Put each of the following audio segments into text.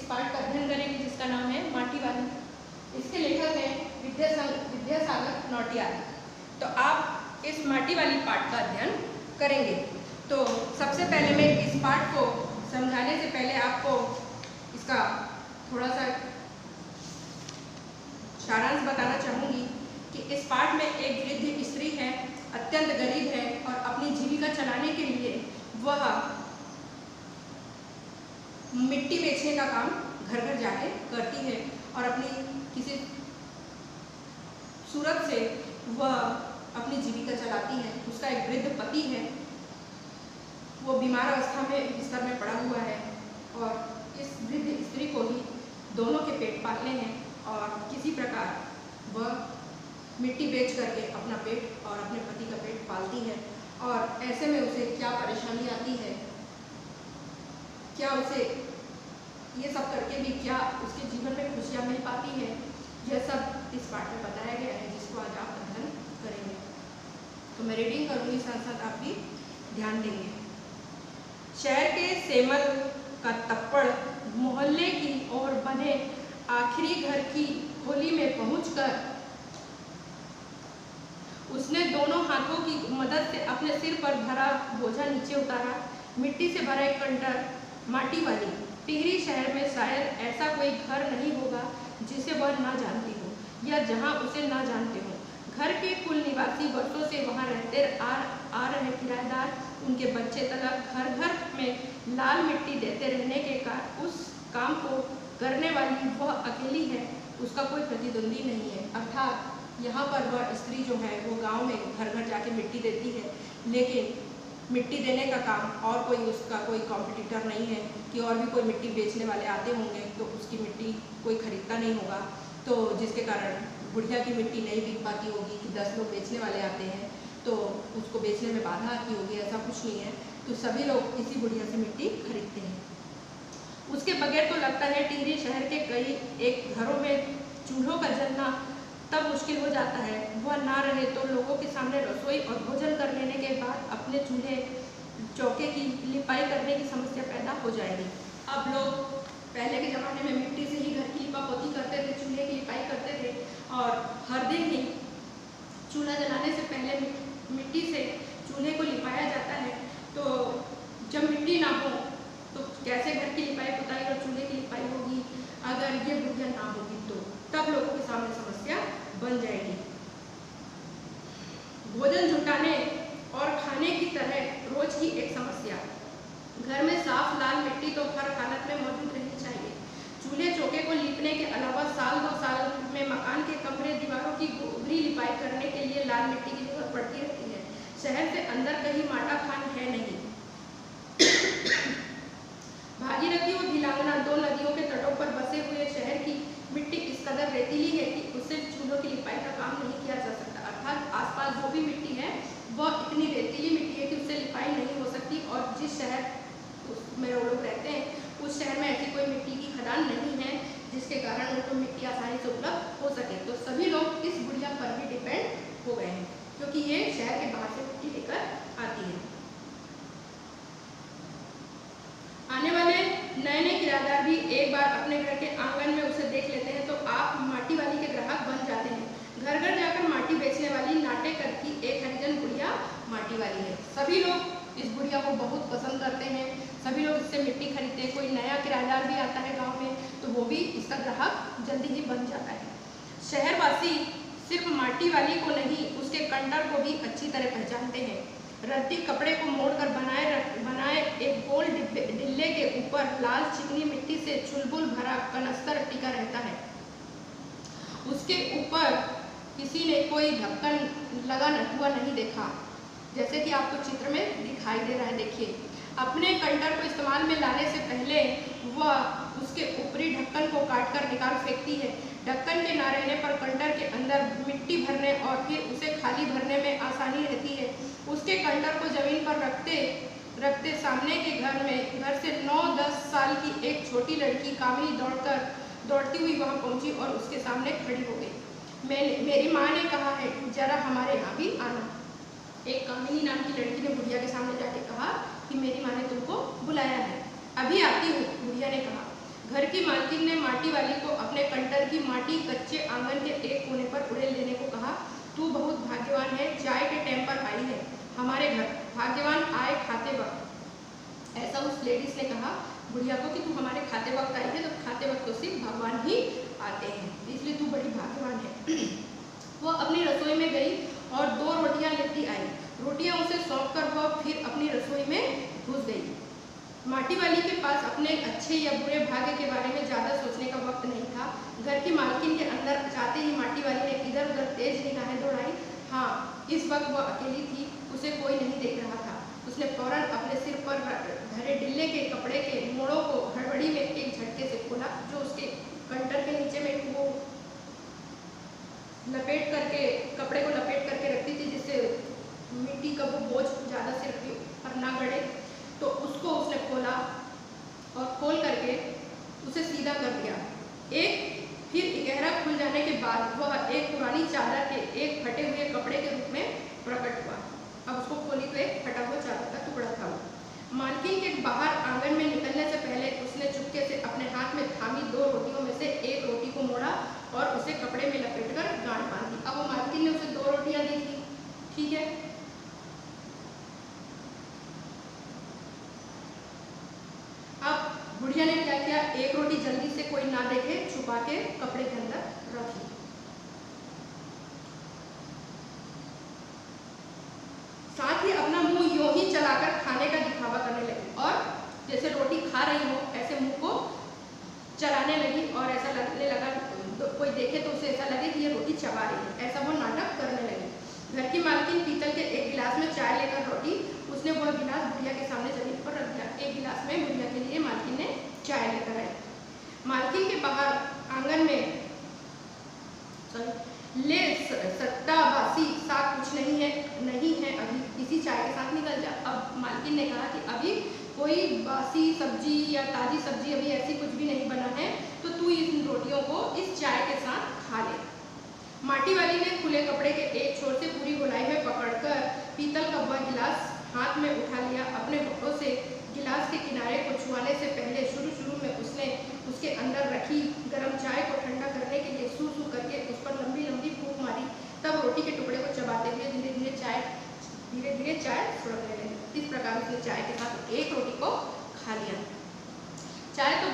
पाठ का अध्ययन करेंगे जिसका नाम है माटी वाली। इसके लेखक हैं विद्यासागर नौटियाल। तो आप इस माटी वाली पाठ का अध्ययन करेंगे। तो सबसे पहले मैं इस पाठ को समझाने से पहले आपको इसका थोड़ा सा सारांश बताना चाहूँगी कि इस पाठ में एक वृद्ध स्त्री है, अत्यंत गरीब है और अपनी जीविका चलाने के लिए वह मिट्टी बेचने का काम घर घर जाके करती है और अपनी किसी सूरत से वह अपनी जीविका चलाती है। उसका एक वृद्ध पति है, वो बीमार अवस्था में बिस्तर में पड़ा हुआ है और इस वृद्ध स्त्री को ही दोनों के पेट पालने हैं और किसी प्रकार वह मिट्टी बेच करके अपना पेट और अपने पति का पेट पालती है। और ऐसे में उसे क्या परेशानी आती है, क्या उसे ये सब करके भी क्या उसके जीवन में खुशियाँ मिल पाती है, यह सब इस पाठ में बताया गया है जिसको आज आप अध्ययन करेंगे। तो मैं रीडिंग करूँगी, साथ साथ आप भी ध्यान देंगे। शहर के सेमल का तप्पड़ मोहल्ले की ओर बने आखिरी घर की खोली में पहुंचकर उसने दोनों हाथों की मदद से अपने सिर पर भरा बोझा नीचे उतारा। मिट्टी से भरा एक कंटर माटी वाली टिहरी शहर में शायद ऐसा कोई घर नहीं होगा जिसे वह ना जानती हो या जहां उसे ना जानते हो। घर के कुल निवासी वर्षों से वहां रहते आ रहे किराएदार, उनके बच्चे तक घर घर में लाल मिट्टी देते रहने के कारण उस काम को करने वाली वह अकेली है, उसका कोई प्रतिद्वंदी नहीं है। अर्थात यहाँ पर वह स्त्री जो है वो गांव में घर घर जाके मिट्टी देती है, लेकिन मिट्टी देने का काम और कोई उसका कोई कॉम्पिटिटर नहीं है कि और भी कोई मिट्टी बेचने वाले आते होंगे तो उसकी मिट्टी कोई खरीदता नहीं होगा, तो जिसके कारण बुढ़िया की मिट्टी नहीं बिक पाती होगी कि 10 लोग बेचने वाले आते हैं तो उसको बेचने में बाधा आती होगी, ऐसा कुछ नहीं है। तो सभी लोग इसी बुढ़िया से मिट्टी खरीदते हैं। उसके बगैर तो लगता है टिहरी शहर के कई एक घरों में चूल्हों का जलना तब मुश्किल हो जाता है, वह ना रहे तो लोगों के सामने रसोई और भोजन कर लेने के बाद अपने चूल्हे चौके की लिपाई करने की समस्या पैदा हो जाएगी। अब लोग पहले के ज़माने में मिट्टी से ही घर की लिपापोती करते थे, चूल्हे की लिपाई करते थे और हर दिन ही चूल्हा जलाने से पहले मिट्टी से चूल्हे को लिपाया जाता है। तो जब मिट्टी ना हो तो कैसे घर की लिपाई पुताई और चूल्हे की लिपाई होगी, अगर ये बुढ़िया ना होगी तो तब लोगों के सामने समस्या बन जाएगी। भोजन जुटाने और खाने की तरह रोज की एक समस्या। घर में साफ लाल मिट्टी तो हर हालत में मौजूद रहनी चाहिए। चूल्हे चौके को लीपने के अलावा साल 2 साल में मकान के कमरे दीवारों की गोबरी लिपाई करने के लिए लाल मिट्टी की जरूरत पड़ती रहती है। शहर से अंदर कहीं माटा खान है नहीं। भागीरथी और भिलांगना 2 नदियों के तटों पर बसे हुए शहर की मिट्टी इस कदर रेतीली है कि उससे चूल्हों की लिपाई का काम नहीं किया जा सकता। अर्थात आसपास जो भी मिट्टी है वह इतनी रेतीली मिट्टी है कि उससे लिपाई नहीं हो सकती और जिस शहर में वो लोग रहते हैं उस शहर में ऐसी कोई मिट्टी की खदान नहीं है जिसके कारण उनको मिट्टी आसानी से उपलब्ध हो सके। तो सभी लोग इस बुढ़िया पर भी डिपेंड हो गए हैं क्योंकि ये शहर के बाहर से मिट्टी लेकर आती है। आने वाले नए किराएदार भी एक बार अपने घर के आंगन में उसे देख लेते हैं तो आप माटी वाली के ग्राहक बन जाते हैं। घर घर जाकर माटी बेचने वाली नाटे करती एक हरिजन बुढ़िया माटी वाली है। सभी लोग इस बुढ़िया को बहुत पसंद करते हैं, सभी लोग इससे मिट्टी खरीदते हैं। कोई नया किराएदार भी आता है गांव में तो वो भी इसका ग्राहक जल्दी ही बन जाता है। शहरवासी सिर्फ माटी वाली को नहीं उसके कंडर को भी अच्छी तरह पहचानते हैं। रद्दी कपड़े को मोड़कर बनाए एक गोल डिल्ले के ऊपर लाल चिकनी मिट्टी से चुलबुल भरा कनस्तर टिका रहता है। उसके ऊपर किसी ने कोई ढक्कन लगा हुआ नहीं देखा, जैसे कि आपको चित्र में दिखाई दे रहा है। देखिए, अपने कंडर को इस्तेमाल में लाने से पहले वह उसके ऊपरी ढक्कन को काटकर निकाल फेंकती है। ढक्कन के ना रहने पर कंडर के अंदर मिट्टी भरने और फिर उसे खाली भरने में आसानी रहती है। उसके कंडर को जमीन पर रखते रखते सामने के घर से 9-10 साल की एक छोटी लड़की कामिनी दौड़ती हुई वहां पहुंची और उसके सामने खड़ी हो गई। मेरी माँ ने कहा है जरा हमारे यहाँ भी आना। एक कामिनी नाम की लड़की ने बुढ़िया के सामने जाके कहा कि मेरी माँ ने तुमको बुलाया है। अभी आती हूँ, बुढ़िया ने कहा। घर की मालकिन ने माटी वाली को अपने कंटर की माटी कच्चे आंगन के एक कोने पर उड़ेल देने को कहा। तू बहुत भाग्यवान है, चाय के टाइम पर आई है हमारे घर, भाग्यवान आए खाते वक्त। ऐसा उस लेडीज ने कहा बुढ़िया को कि तू हमारे खाते वक्त आई है, तो खाते वक्त तो सिर्फ भगवान ही आते हैं, इसलिए तू बड़ी भाग्यवान है। वो अपनी रसोई में गई और 2 रोटियां लेती आई। रोटियां उसे सौंप कर वह फिर अपनी रसोई में घुस गई। माटी वाली के पास अपने अच्छे या बुरे भाग्य के बारे में ज़्यादा सोचने का वक्त नहीं था। घर की मालकिन के अंदर जाते ही माटी वाली ने इधर उधर तेज निगाहें दौड़ाई। हाँ, इस वक्त वह अकेली थी, उसे कोई नहीं देख रहा था। उसने फौरन अपने सिर पर धरे डिल्ले के कपड़े के मोड़ों को हड़बड़ी में एक झटके से खोला, जो उसके कंटर के नीचे में वो लपेट करके कपड़े को लपेट करके रखती थी, जिससे मिट्टी का वो बोझ ज़्यादा सिर पर ना गड़े। तो उसको उसने खोला और खोल करके उसे सीधा कर दिया। फिर गहरा खुल जाने के बाद वह एक पुरानी चादर के एक फटे हुए कपड़े के रूप में प्रकट हुआ। अब उसको खोली तो एक फटा हुआ चादर का टुकड़ा था। मालकिन के बाहर आंगन में निकलने से पहले उसने चुपके से अपने हाथ में थामी 2 रोटियों में से एक रोटी को मोड़ा और उसे कपड़े में लपेटकर गांठ बांध दी। अब वो मालकिन ने उसे 2 रोटियां दी थी, ठीक है। अब बुढ़िया ने क्या किया, एक रोटी जल्दी से कोई ना देखे छुपा के कपड़े के अंदर रखी। साथ ही अपना मुंह यूं ही चलाकर खाने का दिखावा करने लगी और जैसे रोटी खा रही हो ऐसे मुंह को चलाने लगी और ऐसा लगने लगा तो कोई देखे तो उसे ऐसा लगे कि ये रोटी चबा रही है, ऐसा वो नाटक करने लगी। घर की मालकिन पीतल के एक गिलास में चाय लेकर लौटी। उसने वह गिलास बुढ़िया के सामने जमीन पर रख दिया। एक गिलास में बुढ़िया के लिए मालकिन ने चाय लेकर आई। मालकिन के बाहर आंगन में ले सट्टा बासी साग कुछ नहीं है अभी, इसी चाय के साथ निकल जा। अब मालकिन ने कहा कि अभी कोई बासी सब्जी या ताजी सब्जी अभी ऐसी कुछ भी नहीं बना है, तो तू इन रोटियों को इस चाय के साथ खा ले। माटी वाली ने खुले कपड़े के एक छोर से पूरी गोलाई में पकड़कर पीतल का वह गिलास हाथ में उठा लिया। अपने होठों से गिलास के किनारे को छुआने से पहले शुरू में उसने उसके अंदर रखी गर्म चाय को ठंडा करने के लिए सू करके उस पर लंबी फूंक मारी। तब रोटी के टुकड़े को चबाते हुए धीरे धीरे चाय सुड़कने लगी। इस प्रकार उसने चाय के साथ एक रोटी को खा लिया। चाय तो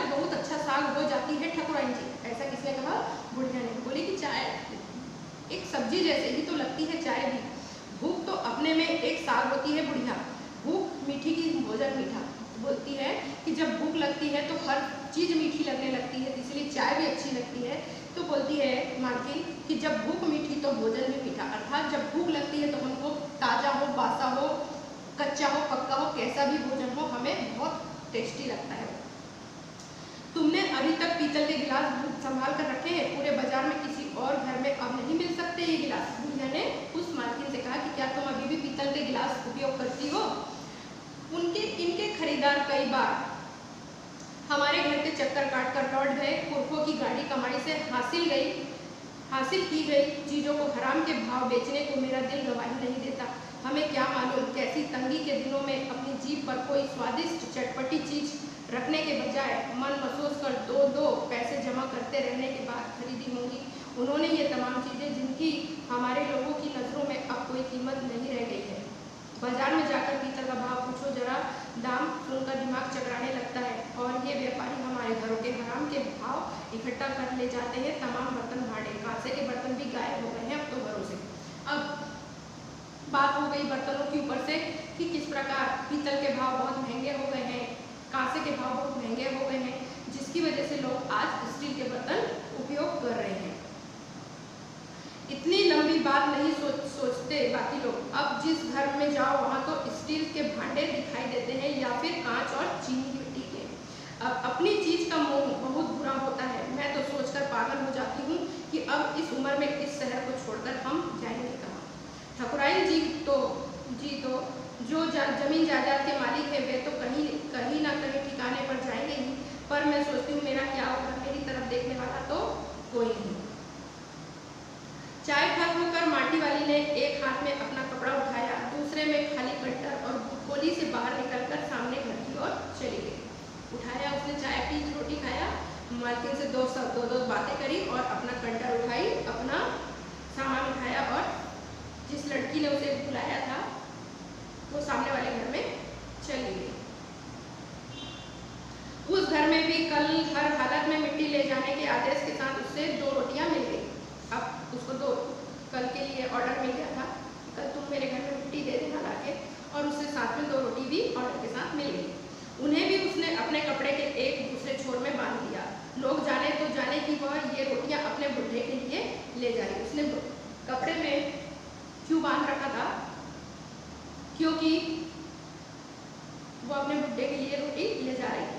बहुत अच्छा साग हो जाती है ठकुराइन जी, ऐसा किसने कहा, बुढ़िया ने। बोली कि चाय एक सब्जी जैसे ही तो लगती है चाय भी। भूख तो अपने में एक साग होती है बुढ़िया, भूख मीठी की भोजन मीठा। बोलती है कि जब भूख लगती है तो हर चीज़ मीठी लगने लगती है, इसलिए चाय भी अच्छी लगती है। तो बोलती है मालकिन कि जब भूख मीठी तो भोजन भी मीठा, अर्थात जब भूख लगती है तो हमको ताज़ा हो, बासा हो, कच्चा हो, पक्का हो, कैसा भी भोजन हो हमें बहुत टेस्टी लगता है। तुमने अभी तक पीतल के गिलास संभाल कर रखे हैं, पूरे बाजार में किसी और घर में अब नहीं मिल सकते ये गिलास। बुढ़िया ने उस मालकिन से कहा कि क्या तुम अभी भी पीतल के गिलास उपयोग करती हो? इनके खरीदार कई बार हमारे घर के चक्कर काट कर लौट गए। पुरखों की गाड़ी कमाई से हासिल की गई चीज़ों को हराम के भाव बेचने को मेरा दिल गवाही नहीं देता। हमें क्या मालूम कैसी तंगी के दिनों में अपनी जीभ पर कोई स्वादिष्ट चटपटी चीज़ रखने के बजाय मन महसूस कर 2 पैसे जमा करते रहने के बाद खरीदी होंगी। उन्होंने ये तमाम चीज़ें जिनकी हमारे लोगों की नज़रों में अब कोई कीमत नहीं रह गई है। बाजार में जाकर पीतल का भाव पूछो जरा, दाम सुनकर दिमाग चकराने लगता है। और ये व्यापारी हमारे घरों के हराम के भाव इकट्ठा कर ले जाते हैं। तमाम बर्तन भांडे, कांसे के बर्तन भी गायब हो गए हैं अब तो घरों से। अब बात हो गई बर्तनों के ऊपर से कि किस प्रकार पीतल के भाव बहुत महंगे हो गए हैं, कांसे के भाव बहुत महंगे हो गए हैं, जिसकी वजह से लोग आज स्टील के बर्तन उपयोग कर रहे हैं। इतनी लंबी बात नहीं सोचते बाकी लोग। अब जिस घर में जाओ वहाँ तो स्टील के भांडे दिखाई देते हैं या फिर कांच और चीनी मिट्टी के। अब अपनी चीज़ का मोह बहुत बुरा होता है। मैं तो सोचकर पागल हो जाती हूँ कि अब इस उम्र में इस शहर को छोड़कर हम जाएंगे कहाँ। ठकुराइन जी तो जो जमीन जायदाद के मालिक है वे तो कहीं ना कहीं ठिकाने पर जाएंगे ही, पर मैं सोचती हूँ मेरा क्या होगा, मेरी तरफ देखने वाला तो कोई नहीं। चाय खत्म होकर माटी वाली ने एक हाथ में अपना कपड़ा उठाया, दूसरे में खाली कंटर और गोली से बाहर निकलकर सामने घर की ओर चली गई। उठाया उसने चाय उस घर में भी कल हर हालत में मिट्टी ले जाने के आदेश के साथ उससे 2 रोटियां मिल गई। अब उसको 2 कल के लिए ऑर्डर मिल गया था, कल तुम मेरे घर में मिट्टी दे देना लाके, और उससे साथ में 2 रोटी भी ऑर्डर के साथ मिल गई। उन्हें भी उसने अपने कपड़े के एक दूसरे छोर में बांध दिया। लोग जाने तो जाने कि वह ये रोटियां अपने बुढ़े के लिए ले जा रही। उसने कपड़े में क्यों बांध रखा था? क्योंकि वो अपने बुढ़े के लिए रोटी ले जा रही थी।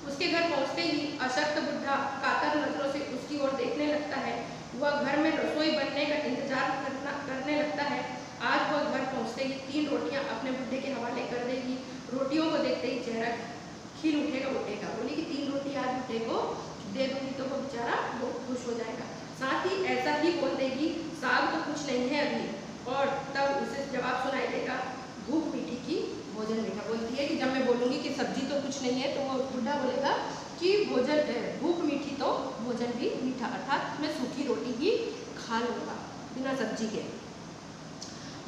उसके घर पहुंचते ही अशक्त बुढ़ा कातर नजरों से उसकी ओर देखने लगता है। वह घर में रसोई बनने का इंतजार करने लगता है। आज वह घर पहुंचते ही 3 रोटियां अपने बुढ़े के हवाले कर देगी। रोटियों को देखते ही चेहरा खिल उठेगा बुढ़े का। बोली कि 3 रोटी आज बुढ़े को दे दूंगी तो वो बेचारा बहुत खुश हो जाएगा। साथ ही ऐसा ही बोल देगी, साग तो कुछ नहीं है अभी, और तब उसे जवाब सुनाई देगा, भूख मीठी की भोजन मीठा। बोलती है कि जब मैं बोलूँगी कि सब्जी तो कुछ नहीं है, तो वो बुढ़ा बोलेगा कि भूख मीठी तो भोजन भी मीठा, अर्थात मैं सूखी रोटी ही खा लूँगा बिना सब्जी के।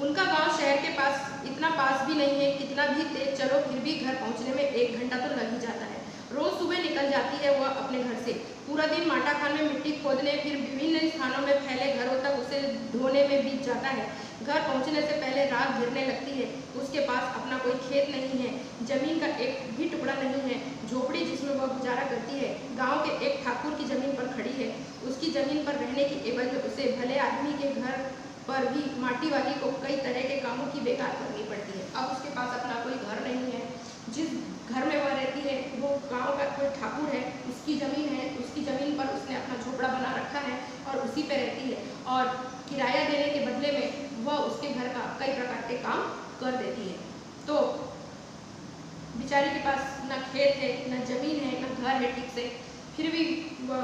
उनका गांव शहर के पास इतना पास भी नहीं है, कितना भी तेज चलो फिर भी घर पहुंचने में 1 घंटा तो लग ही जाता है। रोज सुबह निकल जाती है वह अपने घर से। पूरा दिन माटा खान में मिट्टी खोदने, फिर विभिन्न स्थानों में फैले घरों तक उसे ढोने में बीत जाता है। घर पहुंचने से पहले रात घिरने लगती है। उसके पास अपना कोई खेत नहीं है, जमीन का एक भी टुकड़ा नहीं है। झोपड़ी जिसमें वह गुजारा करती है गांव के एक ठाकुर की जमीन पर खड़ी है। उसकी जमीन पर रहने की एवज में उसे भले आदमी के घर पर भी माटी वाली को कई तरह के कामों की बेकार करनी पड़ती है। अब उसके पास अपना कोई घर नहीं है। जिस घर में वह रहती है वो गांव का कोई ठाकुर है, उसकी ज़मीन है। उसकी ज़मीन पर उसने अपना झोपड़ा बना रखा है और उसी पे रहती है, और किराया देने के बदले में वह उसके घर का कई प्रकार के काम कर देती है। तो बेचारी के पास न खेत है, न ज़मीन है, न घर है ठीक से, फिर भी वह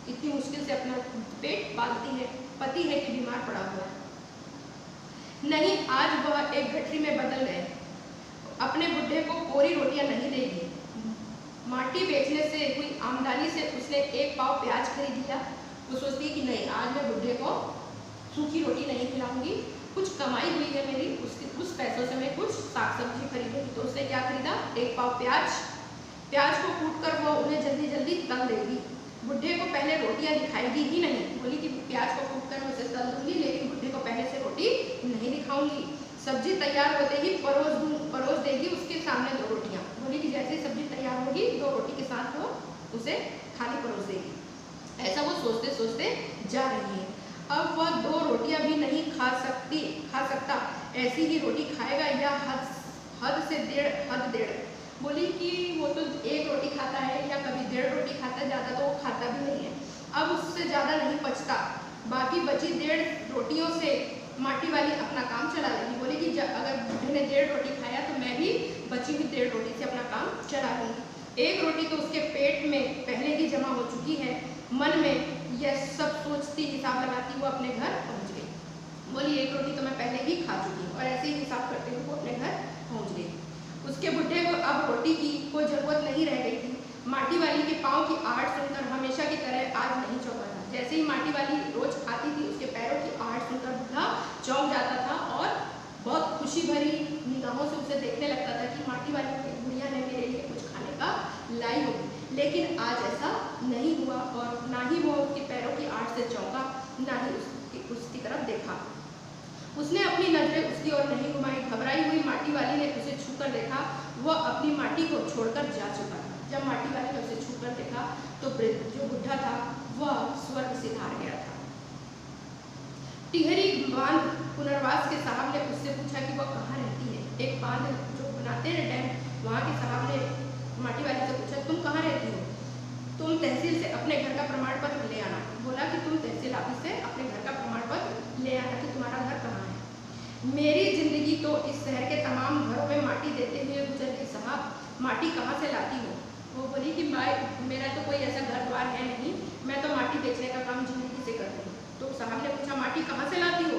इतनी मुश्किल से अपना पेट पालती है। पति है कि बीमार पड़ा हुआ है। नहीं, आज वह एक गठरी में बदल गए। अपने बुढ़े को कोरी रोटियां नहीं देगी। माटी बेचने से हुई आमदनी से उसने 1 पाव प्याज खरीद लिया। वो सोचती है कि नहीं, आज मैं बुढ़े को सूखी रोटी नहीं खिलाऊंगी, कुछ कमाई हुई है मेरी, उस पैसों से मैं कुछ साग सब्जी खरीदूंगी। तो उसने क्या खरीदा? 1 पाव प्याज। प्याज को कूट कर वह उन्हें जल्दी जल्दी तल देगी। बुढ़े को पहले रोटियां दिखाएगी ही नहीं। बोली कि प्याज को कूट कर मैं उसे तल दूंगी, लेकिन बुढ़े को पहले से रोटी नहीं दिखाऊंगी। सब्जी तैयार होते ही परोस देगी उसके सामने 2 रोटियां। बोली कि जैसे ही सब्जी तैयार होगी 2 रोटी के साथ वो उसे खाली परोस देगी। ऐसा वो सोचते सोचते जा रही है। अब वह 2 रोटियां भी नहीं खा सकता। ऐसी ही रोटी खाएगा या हद से डेढ़। बोली कि वो तो 1 रोटी खाता है या कभी 1.5 रोटी खाता है, ज़्यादा तो वो खाता भी नहीं है। अब उससे ज़्यादा नहीं पचता। बाकी बची 1.5 रोटियों से माटी वाली अपना काम चला लेगी। बोली कि अगर बुढ़े ने 1.5 रोटी खाया तो मैं भी बची हुई 1.5 रोटी से अपना काम चला लूँगी। 1 रोटी तो उसके पेट में पहले ही जमा हो चुकी है। मन में यह सब सोचती, हिसाब लगाती वो अपने घर पहुँच गई। बोली 1 रोटी तो मैं पहले ही खा चुकी हूँ, और ऐसे ही हिसाब करते हुए वो अपने घर पहुँच गई। उसके बुढ़े को अब रोटी की कोई ज़रूरत नहीं रह गई थी। माटी वाली के पाँव की आहट सुनकर हमेशा की तरह आज नहीं चौंका था। जैसे ही माटी वाली रोज आती थी, उसके पैरों की आहट सुनकर बुढ़ा चौंक जाता था और बहुत खुशी भरी निगाहों से उसे देखने लगता था कि माटी वाली बुढ़िया ने मेरे लिए कुछ खाने का लाई होगी। लेकिन आज ऐसा नहीं हुआ, और ना ही वो उसके पैरों की आहट से चौंका, ना ही उसकी तरफ देखा। उसने अपनी नजरें उसकी ओर नहीं घुमाई। घबराई हुई माटी वाली ने उसे छूकर देखा। वह अपनी माटी को छोड़कर जा चुका था। जब माटी वाली ने उसे छूकर देखा तो जो बुढ़ा था वह स्वर्ग से हार गया था। टिहरी बांध पुनर्वास के साहब ने उससे पूछा कि वह कहाँ रहती है। एक बांध जो बनाते हैं डैम, वहाँ के साहब ने माटी वाली से पूछा, तुम कहाँ रहती हो? तुम तहसील से अपने घर का प्रमाण पत्र ले आना। बोला कि तुम तहसील ऑफिस से अपने घर का प्रमाण पत्र ले आना कि तुम्हारा घर कहाँ है। मेरी जिंदगी तो इस शहर के तमाम घरों में माटी देते हुए गुजर गई साहब, माटी कहाँ से लाती हो? वो बोली कि भाई मेरा तो कोई ऐसा घर द्वार है नहीं, मैं तो माटी बेचने का काम जिंदगी से करती हूँ। तो साहब ने पूछा माटी कहाँ से लाती हो?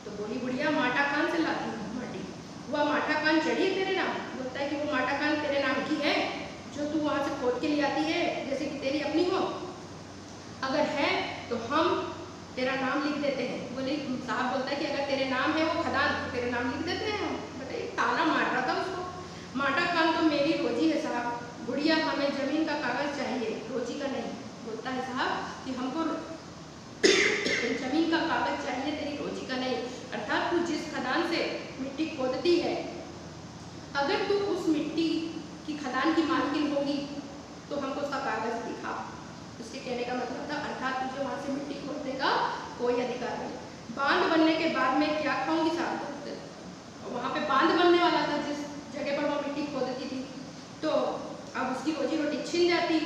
तो बोली बुढ़िया माटा खान से लाती हूँ माटी। वह माटा खान चढ़ी है तेरे नाम? बोलता है कि वो माटा खान तेरे नाम की है जो तू वहाँ से खोद के ले आती है जैसे कि तेरी अपनी हो? अगर है तो हम तेरा नाम लिख देते हैं। बोले साहब बोलता है कि अगर तेरे नाम है वो खदान तो तेरे नाम लिख देते हैं हम। बताइए, ताना मार रहा था उसको। माटा खान तो मेरी रोजी है साहब। कोई अधिकार नहीं। बांध बनने के बाद मैं क्या खाऊंगी साहब? वहाँ पे बांध बनने वाला था जिस जगह पर वो मिट्टी खोदती थी, तो अब उसकी रोजी रोटी छिन जाती।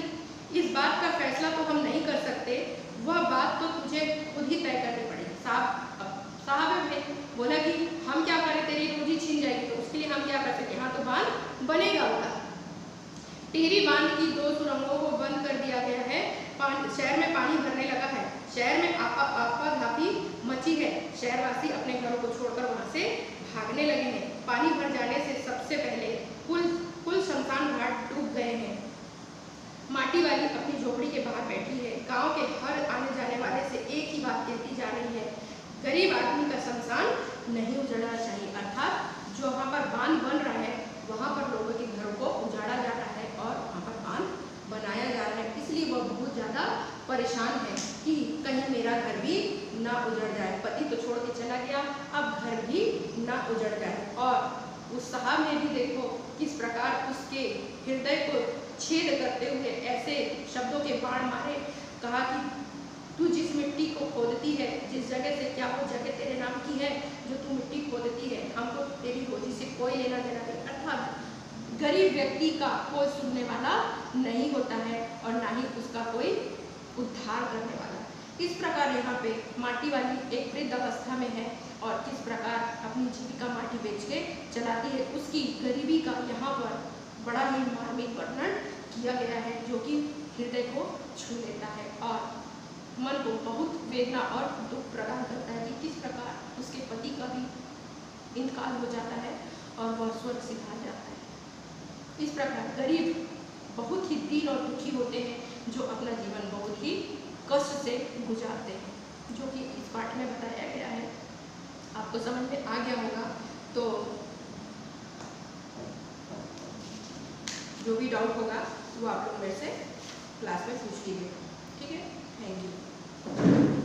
इस बात का फैसला तो हम नहीं कर सकते, वह बात तो तुझे खुद ही तय करनी पड़ेगी। साहब ने बोला कि हम क्या करें, तेरी रोजी छिन जाएगी तो उसके लिए हम क्या कर सकते? हाँ, तो बांध बनेगा बोला। टिहरी बांध की 2 सुरंगों को बंद कर दिया गया है। शहर में पानी भरने लगा है। शहर में आपाधापी मची है। शहरवासी अपने घरों को छोड़कर वहां से भागने लगे हैं। पानी भर जाने से सबसे पहले कुल शमशान घाट डूब गए हैं। माटी वाली अपनी झोपड़ी के बाहर बैठी है। गांव के हर आने जाने वाले से एक ही बात कहती जा रही है, गरीब आदमी का शमशान नहीं उजड़ना चाहिए। अर्थात जो वहाँ पर बांध बन रहा है वहाँ पर लोगों के घरों को उजाड़ा जा रहा है और वहाँ पर बांध बनाया जा रहा है। इसलिए वह बहुत ज़्यादा परेशान है कि कहीं मेरा घर भी ना उजड़ जाए। पति तो छोड़ के चला गया, अब घर भी ना उजड़ जाए। और उस साहब ने भी देखो किस प्रकार उसके हृदय को छेद करते हुए ऐसे शब्दों के बाण मारे। कहा कि तू जिस मिट्टी को खोदती है, जिस जगह से, क्या वो जगह तेरे नाम की है जो तू मिट्टी खोदती है? हमको तेरी रोजी से कोई लेना देना नहीं। अर्थात गरीब व्यक्ति का कोई सुनने वाला नहीं होता है और ना ही उसका कोई उद्धार करने वाला। इस प्रकार यहाँ पे माटी वाली एक वृद्ध अवस्था में है और किस प्रकार अपनी जीविका माटी बेच के चलाती है, उसकी गरीबी का यहाँ पर बड़ा ही मार्मिक वर्णन किया गया है, जो कि हृदय को छू लेता है और मन को बहुत वेदना और दुख प्रदान करता है कि किस प्रकार उसके पति का भी इंतकाल हो जाता है और वह स्वर्ग सिधार जाता है। इस प्रकार गरीब बहुत ही दीन और दुखी होते हैं जो अपना जीवन बहुत ही कष्ट से गुजारते हैं, जो कि इस पाठ में बताया गया है। आपको समझ में आ गया होगा, तो जो भी डाउट होगा वो आप लोग मेरे से क्लास में पूछ लीजिए। ठीक है, थैंक यू।